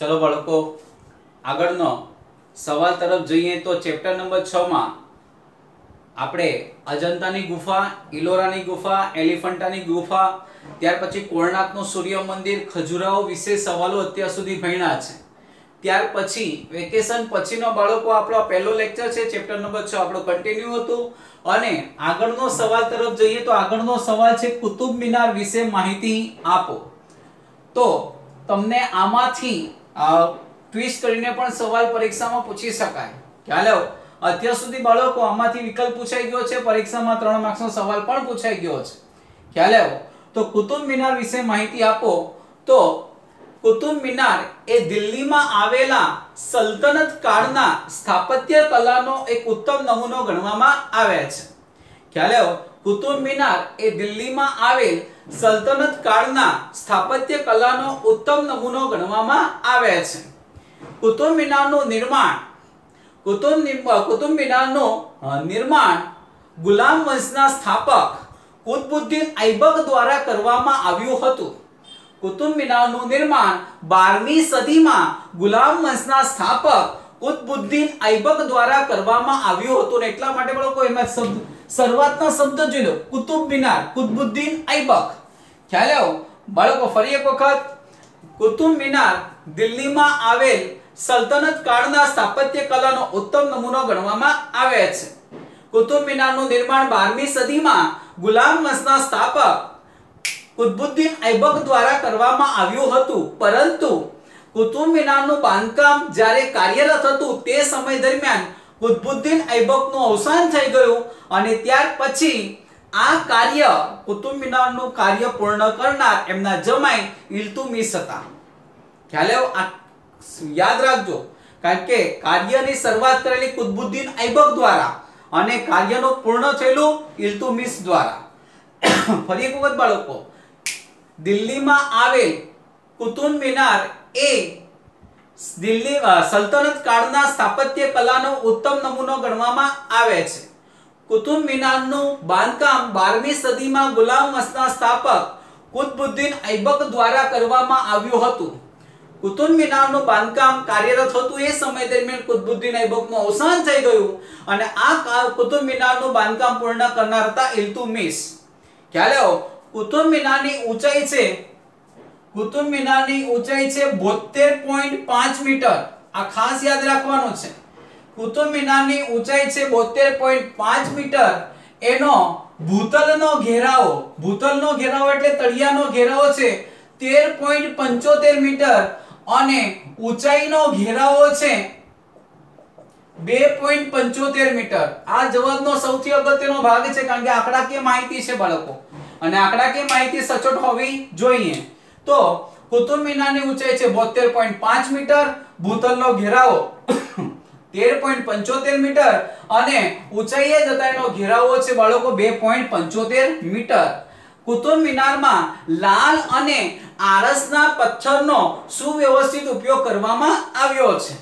चलो बाळको આગળનો સવાલ તરફ જઈએ તો ચેપ્ટર નંબર 6 માં આપણે અજંતાની ગુફા, ઇલોરાની ગુફા, એલિફન્ટાની ગુફા, ત્યાર પછી કોણાર્કનું સૂર્ય મંદિર, ખજુરાહો વિશે સવાલો અત્યાર સુધી ભણ્યા છે। ત્યાર પછી વેકેશન પછીનો બાળકો આપણો પહેલો લેક્ચર છે ચેપ્ટર નંબર 6 આપણો કન્ટિન્યુ હતું અને આગળનો સવાલ તરફ જઈએ તો આગળનો સવાલ છે કુતુબ મિનાર વિશે માહિતી આપો। તો તમને આમાંથી ટ્વિસ્ટ કરીને પણ સવાલ પરીક્ષામાં પૂછી શકાય। ખ્યાલ આવ્યો? અત્યાર સુધી બાળકો આમાંથી વિકલ્પ પૂછાઈ ગયો છે, પરીક્ષામાં 3 માર્ક્સનો સવાલ પણ પૂછાઈ ગયો છે। ખ્યાલ આવ્યો? તો કુતુબ મિનાર વિશે માહિતી આપો। તો કુતુબ મિનાર એ દિલ્હીમાં આવેલા સલ્તનત કાળના સ્થાપત્ય કલાનો એક ઉત્તમ નમૂનો ગણવામાં આવે છે। ખ્યાલ આવ્યો? કુતુબ મિનાર એ દિલ્હીમાં આવેલ સલ્તનત કાળના સ્થાપત્ય કલાનો ઉત્તમ નમૂનો ગણવામાં આવે છે। કુતુબ મિનારનું નિર્માણ ગુલામ વંશના સ્થાપક કુતબુદ્દીન ऐबक દ્વારા કરવામાં આવ્યું હતું। કુતુબ મિનારનું નિર્માણ 12મી સદીમાં ગુલામ વંશના સ્થાપક કુતબુદ્દીન ऐबक દ્વારા કરવામાં આવ્યું હતું। એટલા માટે બાળકો એમાં શબ્દ શરૂઆતનો શબ્દ જોઈ લો, કુતુબ મિનાર, કુતબુદ્દીન ऐबक। ખ્યાલ આવ્યો બાળકો? ફરી એક વખત, કુતુબ મિનાર દિલ્હીમાં આવેલ સલ્તનત કાળના સ્થાપત્ય કલાનો ઉત્તમ નમૂનો ગણવામાં આવે છે। કુતુબ મિનારનું નિર્માણ 12મી સદીમાં ગુલામ વંશના સ્થાપક કુતબુદ્દીન ऐबक દ્વારા કરવામાં આવ્યું હતું, પરંતુ કુતુબ મિનારનું બાંધકામ જ્યારે કાર્યરત હતું તે સમય દરમિયાન કુતબુદ્દીન ऐबकનું અવસાન થઈ ગયું અને ત્યાર પછી આ કાર્ય કુતુબ મિનારનું કાર્ય પૂર્ણ કરનાર એમના જમાઈ ઇલ્તુમિશ હતા। ખ્યાલ આવ્યો? याद रखो, कारण के कार्यनी शुरुआत करेली कुतुबुद्दीन ऐबक द्वारा અને કાર્યનો પૂર્ણ થયેલું ઇલ્તુમિશ દ્વારા। ફરી એક વખત બાળકો, દિલ્હીમાં આવેલ કુતુબ મિનાર એ દિલ્હી સલ્તનત કાળના સ્થાપત્ય કલાનો ઉત્તમ નમૂનો ગણવામાં આવે છે। કુતુબ મિનારનું બાંધકામ 12મી સદીમાં ગુલામ વંશના સ્થાપક કુતબુદ્દીન ऐबक દ્વારા કરવામાં આવ્યું હતું। કુતુબ મિનારનું બાંધકામ કાર્યરત હતું એ સમય દરમિયાન કુતબુદ્દીન ऐबकનું અવસાન થઈ ગયું અને આ કુતુબ મિનારનું બાંધકામ પૂર્ણ કરનાર હતા ઇલ્તુમિશ। ખ્યાલ આવ્યો? કુતુબ મિનારની ઊંચાઈ છે 72.5 મીટર। આ ખાસ યાદ રાખવાનું છે। કુતુબ મિનારની ઊંચાઈ છે 72.5 મીટર। એનો ભૂતલનો ઘેરાવો એટલે તળિયાનો ઘેરાવો છે 13.75 મીટર અને ઊંચાઈનો ઘેરાવો છે 2.75 મીટર। આ જવાબનો સૌથી અગત્યનો ભાગ છે, કારણ કે આંકડાકીય માહિતી છે બાળકો અને આંકડાકીય માહિતી સચોટ હોવી જોઈએ। તો કુતુબ મિનારની ઊંચાઈ છે 72.5 મીટર, ભૂતલનો ઘેરાવો 13.75 મીટર અને ઊંચાઈએ જતા એનો ઘેરાવો છે બાળકો 2.75 મીટર। કુતુબ મિનારમાં લાલ અને આરસના પથ્થરનો સુવ્યવસ્થિત ઉપયોગ કરવામાં આવ્યો છે।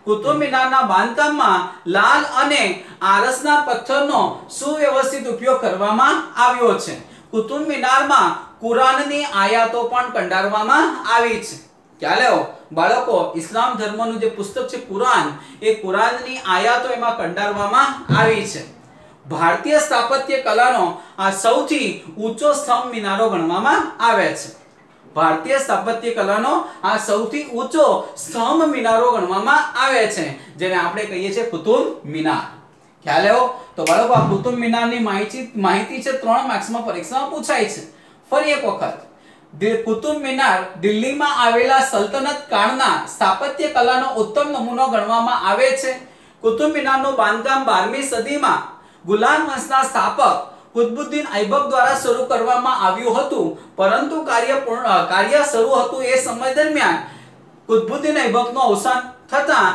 કુતુબ મિનારના બાંધકામમાં લાલ અને આરસના પથ્થરનો સુવ્યવસ્થિત ઉપયોગ કરવામાં આવ્યો છે। કુતુબ મિનારમાં કુરાનની આયાતો પણ કંડારવામાં આવી છે। ખ્યાલ આવ્યો બાળકો? ઇસ્લામ ધર્મનું જે પુસ્તક છે કુરાન, એ કુરાનની આયાતો એમાં કંડારવામાં આવી છે। ભારતીય સ્થાપત્ય કલાનો આ સૌથી ઊંચો સ્તંભ મિનારો ગણવામાં આવે છે। ભારતીય સ્થાપત્ય કલાનો આ સૌથી ઊંચો સ્તંભ મિનારો ગણવામાં આવે છે, જેને આપણે કહીએ છીએ કુતુબ મિનાર। ખ્યાલ આવ્યો? તો બાળકો આ કુતુબ મિનારની માહિતી છે 3 માર્ક્સમાં પરીક્ષામાં પૂછાય છે। ફરી એક વખત, કુતુબ મિનાર દિલ્હીમાં આવેલા સલ્તનત કાળના સ્થાપત્ય કલાનો ઉત્તમ નમૂનો ગણવામાં આવે છે। કુતુબ મિનારનું બાંધકામ 12મી સદીમાં ગુલામ વંશના સ્થાપક કુતબુદ્દીન ऐबक દ્વારા શરૂ કરવામાં આવ્યું હતું, પરંતુ કાર્ય શરૂ હતું એ સમય દરમિયાન કુતબુદ્દીન ऐबकનું અવસાન થતા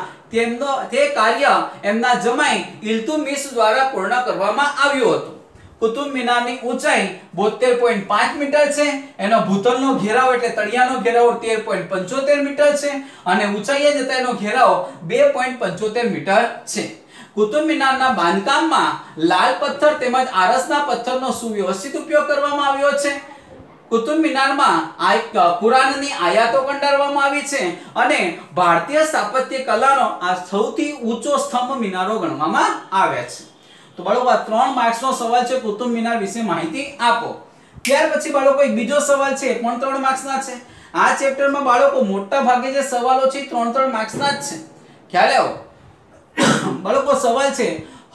તે કાર્ય એમના જમાઈ ઇલ્તુમિશ દ્વારા પૂર્ણ કરવામાં આવ્યું હતું। કુતુબ મિનારની ઊંચાઈ 72.5 મીટર છે, એનો ભૂતલનો ઘેરાવો એટલે તળિયાનો ઘેરાવો 13.75 મીટર છે અને ઊંચાઈએ જતા એનો ઘેરાવો 2.75 મીટર છે। કુતુબ મિનારના બાંધકામમાં લાલ પથ્થર તેમજ આરસના પથ્થરનો સુવ્યવસ્થિત ઉપયોગ કરવામાં આવ્યો છે। કુતુબ મિનારમાં કુરાનની આયાતો કંડારવામાં આવી છે અને ભારતીય સ્થાપત્ય કલાનો આ સૌથી ઊંચો સ્તંભ મિનારો ગણવામાં આવે છે. તો બાળકો આ 3 માર્ક્સનો સવાલ છે. કુતુબ મિનાર વિશે માહિતી આપો. ત્યાર પછી બાળકો એક બીજો સવાલ છે, પણ 3 માર્ક્સના છે. આ ચેપ્ટરમાં બાળકો મોટા ભાગે જે સવાલો છે 3 માર્ક્સના જ છે. ખ્યાલ આવ્યો? બાળકો સવાલ છે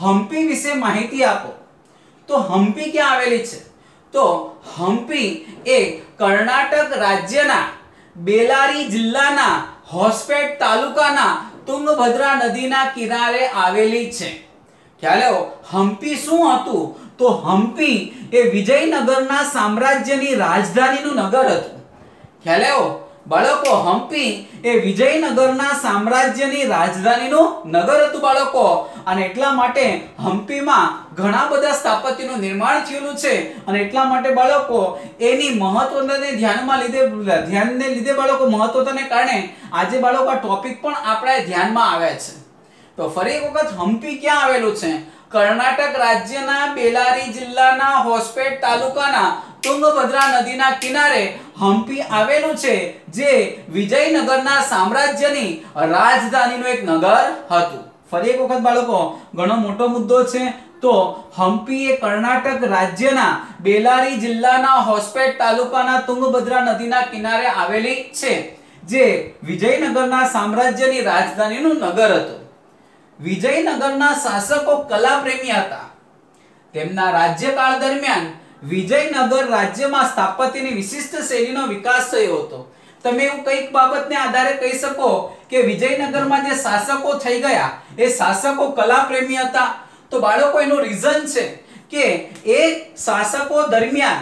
હમ્પી વિશે માહિતી આપો. તો હમ્પી ક્યાં આવેલી છે? તો હમ્પી એ કર્ણાટક રાજ્યના બેલારી જિલ્લાના હોસપેટ તાલુકાના તુંગભદ્રા નદીના કિનારે આવેલી છે. ખ્યાલ આવ્યો? હમ્પી શું હતું? તો હમ્પી એ વિજયનગરના સામ્રાજ્યની રાજધાનીનું નગર હતું. ખ્યાલ આવ્યો? બાળકો હમ્પી એ વિજયનગરના સામ્રાજ્યની રાજધાનીનું નગર હતું બાળકો, અને એટલા માટે હમ્પીમાં ઘણા બધા સ્થાપત્યનું નિર્માણ થયેલું છે, અને એટલા માટે બાળકો એની મહત્વતાને ધ્યાનને લીધે બાળકો મહત્વતાને કારણે આજે બાળકો આ ટોપિક પણ આપણા ધ્યાનમાં આવે છે. તો ફરી એક વખત હમ્પી ક્યાં આવેલું છે? કર્ણાટક રાજ્યના બેલારી જિલ્લાના હોસપેટ તાલુકાના તુંગભદ્રા નદીના કિનારે હમ્પી આવેલું છે, જે વિજયનગરના સામ્રાજ્યની રાજધાનીનું એક નગર હતું. ફરી એક વખત બાળકો ઘણો મોટો મુદ્દો છે. તો હમ્પી એ કર્ણાટક રાજ્યના બેલારી જિલ્લાના હોસપેટ તાલુકાના તુંગભદ્રા નદીના કિનારે આવેલી છે, જે વિજયનગરના સામ્રાજ્યની રાજધાનીનું નગર હતું. વિજયનગરના શાસકો કલાપ્રેમી હતા. તેમના રાજ્યકાળ દરમિયાન વિજયનગર રાજ્યમાં સ્થાપત્યની વિશિષ્ટ શૈલીનો વિકાસ થયો હતો. તમે એવું કઈક બાબતને આધારે કહી શકો કે વિજયનગરમાં જે શાસકો થઈ ગયા એ શાસકો કલાપ્રેમી હતા? તો બાળકો એનું રીઝન છે કે એ શાસકો દરમિયાન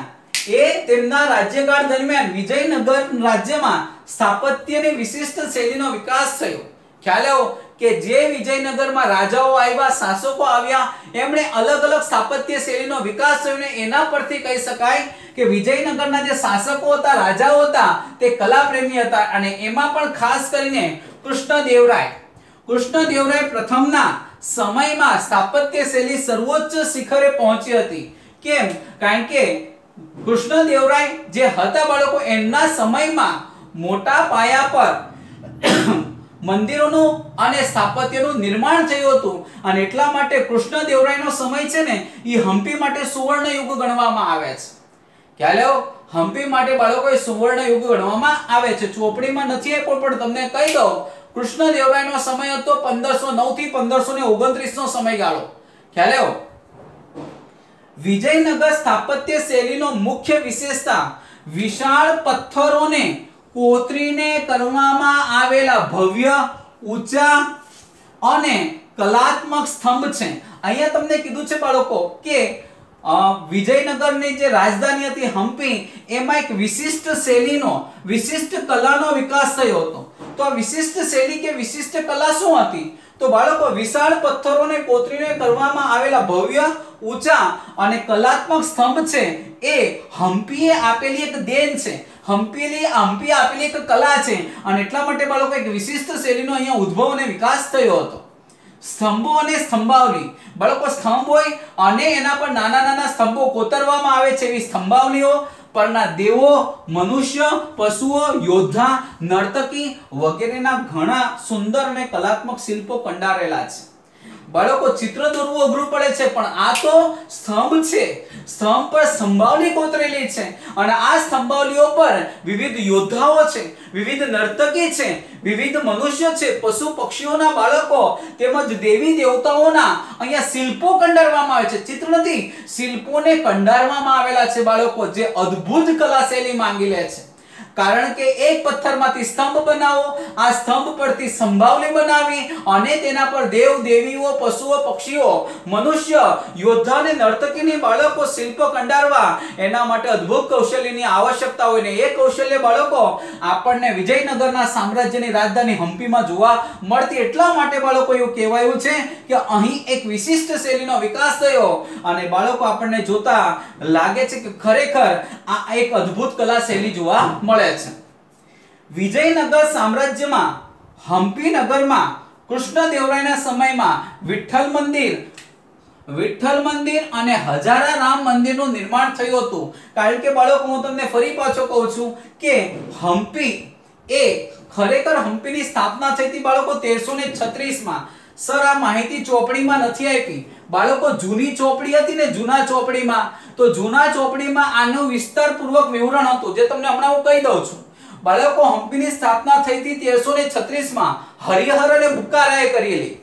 તેમના રાજ્યકાળ દરમિયાન વિજયનગર રાજ્યમાં સ્થાપત્યની વિશિષ્ટ શૈલીનો વિકાસ થયો. ખ્યાલ આવ્યો કે જે વિજયનગરમાં રાજાઓ આવ્યા, શાસકો આવ્યા, એમણે અલગ અલગ સ્થાપત્ય શૈલીનો વિકાસ થયો, ને એના પરથી કહી શકાય કે વિજયનગરના જે શાસકો હતા, રાજાઓ હતા, તે કલાપ્રેમી હતા. અને એમાં પણ ખાસ કરીને કૃષ્ણદેવરાય પ્રથમના સમયમાં સ્થાપત્ય શૈલી સર્વોચ્ચ શિખરે પહોંચી હતી. કેમ? કારણ કે કૃષ્ણદેવરાય જે હતા બાળકો, એમના સમયમાં મોટા પાયા પર મંદિરોનું અને સ્થાપત્યનું નિર્માણ થયું હતું, અને એટલા માટે કૃષ્ણદેવરાયનો સમય છે ને એ હમ્પી માટે સુવર્ણ યુગ ગણવામાં આવે છે. ખ્યાલ આવ્યો? હમ્પી માટે બાળકો એ સુવર્ણ યુગ ગણવામાં આવે છે. ચોપડીમાં નથી આપ્યો પણ તમને કહી દઉં, કૃષ્ણદેવરાયનો સમય હતો 1509 થી 1529 નો સમયગાળો. ખ્યાલ આવ્યો? વિજયનગર સ્થાપત્ય શૈલીનો મુખ્ય વિશેષતા વિશાળ પથ્થરોને કોતરીને કરવામાં આવેલા ભવ્ય, ઊંચા અને કલાત્મક સ્તંભ છે. અહીંયા તમને કીધું છે બાળકો કે વિજયનગરની જે રાજધાની હતી હમ્પી, એમાં એક વિશિષ્ટ શૈલીનો, વિશિષ્ટ કલાનો વિકાસ થયો હતો. તો આ વિશિષ્ટ શૈલી કે વિશિષ્ટ કલા શું હતી? તો બાળકો વિશાળ પથ્થરોને કોતરીને કરવામાં આવેલા ભવ્ય, ઊંચા અને કલાત્મક સ્તંભ છે એ હમ્પીએ આપેલી એક દેન છે. હમ્પી આપેલી એક કલા છે, અને એટલા માટે બાળકો એક વિશિષ્ટ શૈલીનો અહીંયા ઉદ્ભવ અને વિકાસ થયો હતો. સ્તંભો અને સ્તંભાવલી. બાળકો સ્તંભ હોય અને એના પર નાના નાના સ્તંભો કોતરવામાં આવે છે, એવી સ્તંભાવલીઓ પરના દેવો, મનુષ્ય, પશુઓ, યોદ્ધા, નર્તકી વગેરેના ઘણા સુંદર અને કલાત્મક શિલ્પો કંડારેલા છે. બાળકો ચિત્ર દોરવું અઘરું પડે છે, પણ આ તો સ્તંભ છે. સ્તંભ પર સ્તંભાવલી કોતરેલી છે, અને આ સ્તંભાવલીઓ પર વિવિધ યોદ્ધાઓ છે, વિવિધ નર્તકી છે, વિવિધ મનુષ્ય છે, પશુ પક્ષીઓના બાળકો તેમજ દેવી દેવતાઓના અહીંયા શિલ્પો કંડારવામાં આવે છે. ચિત્ર નથી, શિલ્પોને કંડારવામાં આવેલા છે બાળકો, જે અદ્ભુત કલા શૈલી માંગી લે છે. કારણ કે એક પથ્થરમાંથી સ્તંભ બનાવો, આ સ્તંભ પરથી સંભાવલી બનાવી અને તેના પર દેવ દેવીઓ, પશુઓ પક્ષીઓ, મનુષ્ય, યોદ્ધા અને નર્તકીની બાળકો શિલ્પ કંડારવા, એના માટે અદ્ભુત કૌશલ્યની આવશ્યકતા હોય, ને એ કૌશલ્ય બાળકો આપણને વિજયનગરના સામ્રાજ્યની રાજધાની હમ્પીમાં જોવા મળતી. એટલા માટે બાળકો એવું કહેવાયું છે કે અહીં એક વિશિષ્ટ શૈલીનો વિકાસ થયો, અને બાળકો આપણને જોતા લાગે છે કે ખરેખર આ એક અદ્ભુત કલા શૈલી જોવા મળે છે. વિજયનગર સામ્રાજ્યમાં હમ્પી નગરમાં કૃષ્ણદેવરાયના સમયમાં વિઠ્ઠલ મંદિર, વિઠ્ઠલ મંદિર અને હજારા રામ મંદિરનું નિર્માણ થયું હતું. કારણ કે બાળકો હું તમને ફરી પાછો કહું છું કે હમ્પી એ ખરેખર હમ્પીની સ્થાપના થઈ હતી બાળકો 1336 માં. સર આ માહિતી ચોપડીમાં નથી આપી બાળકો. જૂની ચોપડી હતી ને જૂના ચોપડીમાં, તો જૂના ચોપડીમાં આનું વિસ્તારપૂર્વક વિવરણ હતું જે તમને હમણાં હું કહી દઉં છું. બાળકો હમ્પીની સ્થાપના થઈ હતી 1336 માં હરિહર અને બુક્કારાએ કરેલી.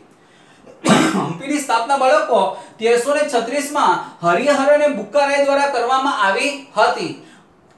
હમ્પીની સ્થાપના બાળકો 1336 માં હરિહર અને બુક્કારાય દ્વારા કરવામાં આવી હતી.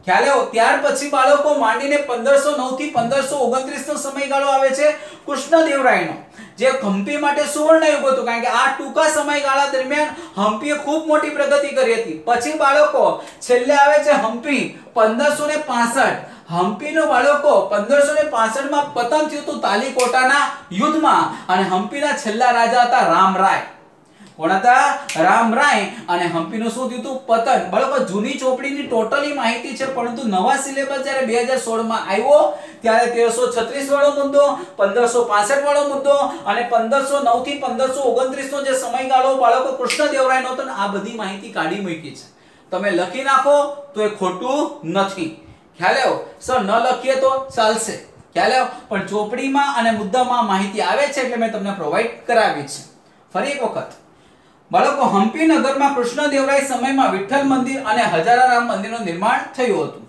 ખ્યાલ આવ્યો? ત્યાર પછી બાળકો માંડીને 1509 થી 1529 નો સમયગાળો આવે છે કૃષ્ણદેવરાયનો, જે હમ્પી માટે સુવર્ણ યુગ હતો. કારણ કે આ ટૂંકા સમયગાળા દરમિયાન હમ્પીએ ખૂબ મોટી પ્રગતિ કરી હતી. પછી બાળકો છેલ્લે આવે છે હમ્પી 1565. હમ્પીનો બાળકો 1565 માં પતન થયું હતું તાલીકોટાના યુદ્ધમાં, અને હમ્પીના છેલ્લા રાજા હતા રામરાય. કોણ હતા? રામરાય. અને હમ્પીનું શું થયું હતું? પતન. બાળકો જૂની ચોપડીની ટોટલી માહિતી છે, પરંતુ નવા સિલેબસ જ્યારે 2016 માં આવ્યો ત્યારે 1336 વાળો મુદ્દો, 1565 વાળો મુદ્દો અને 1509 થી 1529 નો જે સમયગાળો બાળકો કૃષ્ણદેવરાયનો હતો ને, આ બધી માહિતી કાઢી મૂકી છે. તમે લખી નાખો તો એ ખોટું નથી. ખ્યાલ આવ્યો? સર ન લખીએ તો ચાલશે. ખ્યાલ આવ્યો? પણ ચોપડીમાં અને મુદ્દામાં માહિતી આવે છે એટલે મેં તમને પ્રોવાઈડ કરાવી છે. ફરી એક વખત બાળકો, હમ્પી નગરમાં કૃષ્ણદેવરાય સમયમાં વિઠ્ઠલ મંદિર અને હજારા રામ મંદિરનું નિર્માણ થયું હતું.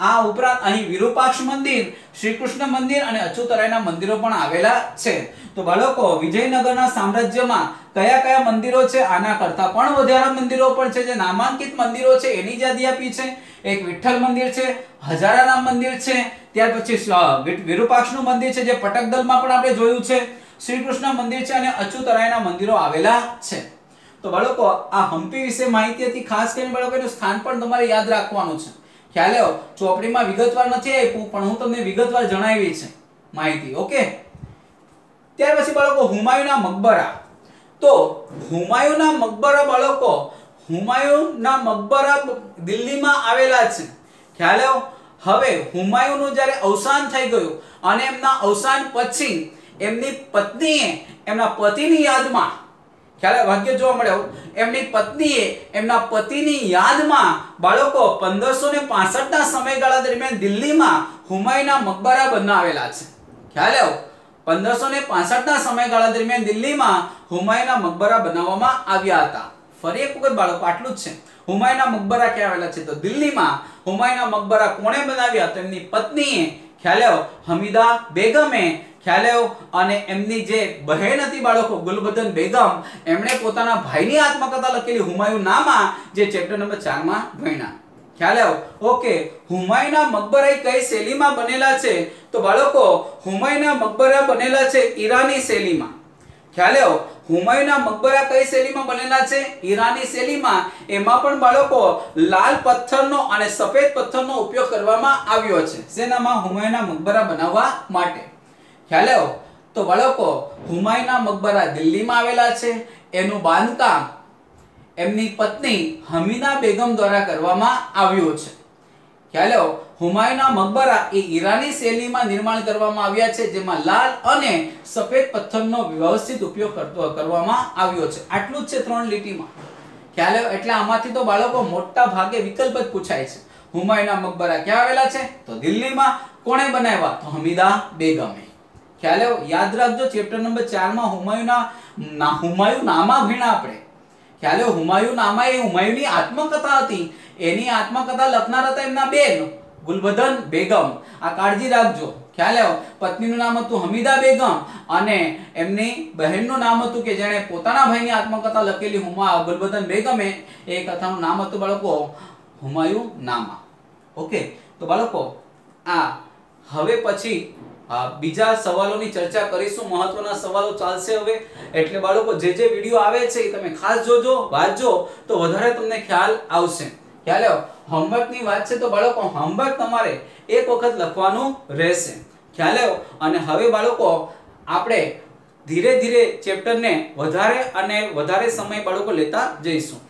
આ ઉપરાંત અહીં વિરૂપાક્ષ મંદિર, શ્રી કૃષ્ણ મંદિર અને અચ્યુતરાયના મંદિરો પણ આવેલા છે. તો બાળકો, વિજયનગરના સામ્રાજ્યમાં કયા કયા મંદિરો છે? આના કરતા પણ વધારે મંદિરો પણ છે. જે નામાંકિત મંદિરો છે એની યાદી આપી છે. એક વિઠ્ઠલ મંદિર છે, હજારા રામ મંદિર છે, ત્યાર પછી વિરૂપાક્ષનું મંદિર છે જે પટકદલમાં પણ આપણે જોયું છે, શ્રી કૃષ્ણ મંદિર છે અને અચ્યુતરાયના મંદિરો આવેલા છે. તો બાળકો, આ હમ્પી વિશે માહિતી હતી. ખાસ કરીને બાળકો એનું સ્થાન પણ તમારે યાદ રાખવાનું છે. ખ્યાલ આવ્યો? ચોપડીમાં વિગતવાર નથી આપ્યું, પણ હું તમને વિગતવાર જણાવી છે માહિતી. ઓકે. ત્યાર પછી બાળકો, હુમાયુના મકબરા. તો હુમાયુના મકબરા બાળકો, હુમાયુના મકબરા દિલ્હીમાં આવેલા છે. ખ્યાલ આવ્યો? હવે હુમાયુનું જ્યારે અવસાન થઈ ગયું અને એમના અવસાન પછી એમની પત્નીએ એમના પતિની યાદમાં, ખ્યાલ ભાગ્ય જોવા મળ્યો, એમની પત્નીએ એમના પતિની યાદમાં બાળકો 1565 ના સમયગાળા દરમિયાન દિલ્હીમાં હુમાયુના મકબરા બનાવેલા છે. ખ્યાલ આવ્યો? 1565 ના સમયગાળા દરમિયાન દિલ્હીમાં હુમાયુના મકબરા બનાવવામાં આવ્યા હતા. ફરી એક વખત બાળકો આટલું જ છે. હુમાયુના મકબરા ક્યાં આવેલા છે? તો દિલ્હીમાં. હુમાયુના મકબરા કોણે બનાવ્યા? તો એમની પત્નીએ, ખ્યાલ આવ્યો, હમીદા બેગમે, ખ્યાલ આવ્યો, અને એમની જે બહેન હતી બાળકો ગુલબદન બેગમ, એમણે પોતાના ભાઈની આત્મકથા લખેલી હુમાયુનામા, જે ચેપ્ટર નંબર 4 માં ભણ્યા. ખ્યાલ આવ્યો? ઓકે. હુમાયુના મકબરા કઈ શૈલીમાં બનેલા છે? તો બાળકો, હુમાયુના મકબરા બનેલા છે ઈરાની શૈલીમાં. ખ્યાલ આવ્યો? હુમાયુના મકબરા કઈ શૈલીમાં બનેલા છે? ઈરાની શૈલીમાં. એમાં પણ બાળકો લાલ પથ્થરનો અને સફેદ પથ્થરનો ઉપયોગ કરવામાં આવ્યો છે. શેનામાં? હુમાયુના મકબરા બનાવવા માટે. ખ્યાલ આવ્યો? તો બાળકો, હુમાયુના મકબરા દિલ્હીમાં આવેલા છે. એનું બાંધકામ એમની પત્ની હમીદા બેગમ દ્વારા કરવામાં આવ્યું છે. ખ્યાલ આવ્યો? હુમાયુના મકબરા એ ઈરાની શૈલીમાં નિર્માણ કરવામાં આવ્યા છે, જેમાં લાલ અને સફેદ પથ્થરનો વ્યવસ્થિત ઉપયોગ કરવામાં આવ્યો છે. આટલું જ છે 3 લીટીમાં. ખ્યાલ આવ્યો? એટલે આમાંથી તો બાળકો મોટા ભાગે વિકલ્પ જ પૂછાય છે. હુમાયુના મકબરા ક્યાં આવેલા છે? તો દિલ્હીમાં. કોણે બનાવ્યા? તો હમીદા બેગમે. ખ્યાલ આવ્યો? યાદ રાખજો, ચેપ્ટર નંબર 4 માં હુમાયુનામા ભણ્યા આપણે. ખ્યાલ આવ્યો? હુમાયુનામા એ હુમાયુની આત્મકથા હતી. એની આત્મકથા લખનાર હતા એમના બેન ગુલબદન બેગમ. આ કાળજી રાખજો. ખ્યાલ આવ્યો? પત્નીનું નામ હતું હમીદા બેગમ અને એમની બહેનનું નામ હતું કે જેણે પોતાના ભાઈની આત્મકથા લખેલી ગુલબદન બેગમે, એ કથાનું નામ હતું બાળકો હુમાયુનામા. ઓકે. તો બાળકો, આ હવે પછી બીજા સવાલોની ચર્ચા કરીશું. મહત્વના સવાલો ચાલશે હવે. એટલે બાળકો, જે વિડિયો આવે છે એ તમે ખાસ જોજો, વાંચજો, તો વધારે તમને ખ્યાલ આવશે. ખ્યાલ આવ્યો? હોમવર્કની વાત છે તો બાળકો, હોમવર્ક તમારે એક વખત લખવાનું રહેશે. ખ્યાલ આવ્યો? અને હવે બાળકો, આપણે ધીરે ધીરે ચેપ્ટરને વધારે અને વધારે સમય બાળકો લેતા જઈશું.